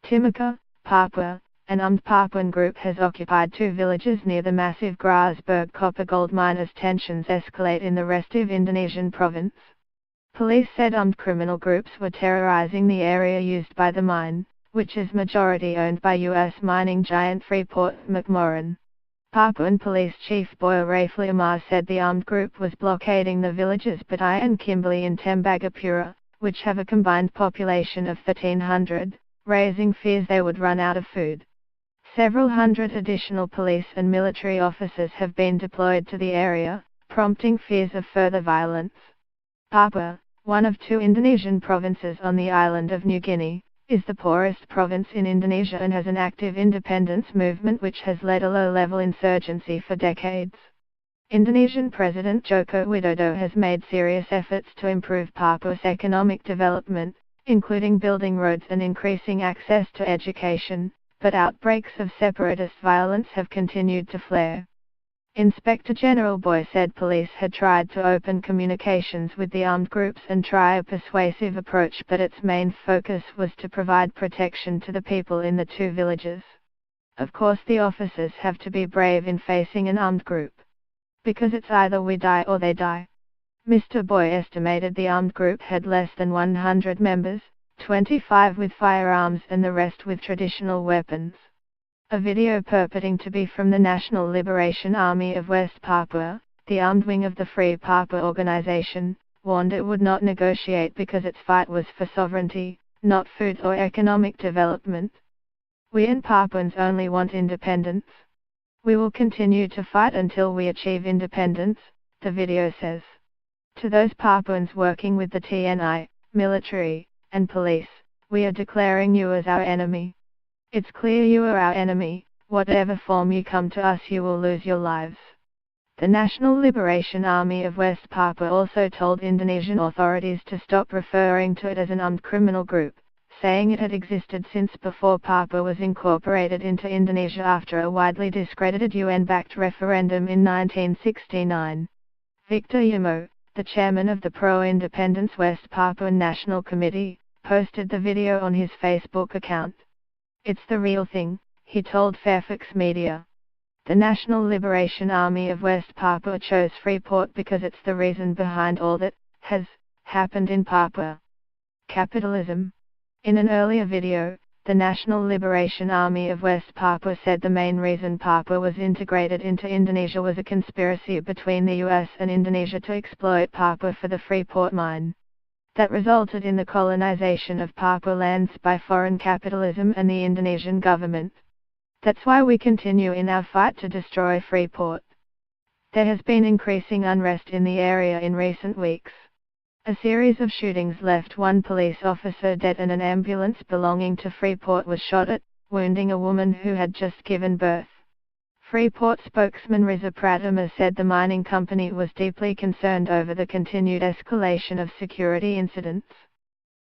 Timaka, Papua, an armed Papuan group has occupied 2 villages near the massive Grasberg copper gold mine as tensions escalate in the restive Indonesian province. Police said armed criminal groups were terrorizing the area used by the mine, which is majority owned by U.S. mining giant Freeport-McMoRan. Papuan Police Chief Boy Rafli said the armed group was blockading the villages Batai and Kimberley in Tembagapura, which have a combined population of 1,300, raising fears they would run out of food. Several hundred additional police and military officers have been deployed to the area, prompting fears of further violence. Papua, one of 2 Indonesian provinces on the island of New Guinea, is the poorest province in Indonesia and has an active independence movement which has led a low-level insurgency for decades. Indonesian President Joko Widodo has made serious efforts to improve Papua's economic development, including building roads and increasing access to education, but outbreaks of separatist violence have continued to flare. Inspector General Boy said police had tried to open communications with the armed groups and try a persuasive approach, but its main focus was to provide protection to the people in the 2 villages. Of course, the officers have to be brave in facing an armed group. Because it's either we die or they die. Mr. Boy estimated the armed group had less than 100 members, 25 with firearms and the rest with traditional weapons. A video purporting to be from the National Liberation Army of West Papua, the armed wing of the Free Papua organization, warned it would not negotiate because its fight was for sovereignty, not food or economic development. We and Papuans only want independence. We will continue to fight until we achieve independence, the video says. To those Papuans working with the TNI, military, and police, we are declaring you as our enemy. It's clear you are our enemy. Whatever form you come to us, you will lose your lives. The National Liberation Army of West Papua also told Indonesian authorities to stop referring to it as an armed criminal group, saying it had existed since before Papua was incorporated into Indonesia after a widely discredited UN-backed referendum in 1969. Victor Yamo, the chairman of the pro-independence West Papuan National Committee, posted the video on his Facebook account. It's the real thing, he told Fairfax Media. The National Liberation Army of West Papua chose Freeport because it's the reason behind all that has happened in Papua. Capitalism. In an earlier video, the National Liberation Army of West Papua said the main reason Papua was integrated into Indonesia was a conspiracy between the US and Indonesia to exploit Papua for the Freeport mine. That resulted in the colonization of Papua lands by foreign capitalism and the Indonesian government. That's why we continue in our fight to destroy Freeport. There has been increasing unrest in the area in recent weeks. A series of shootings left 1 police officer dead and an ambulance belonging to Freeport was shot at, wounding a woman who had just given birth. Freeport spokesman Riza Pratama said the mining company was deeply concerned over the continued escalation of security incidents.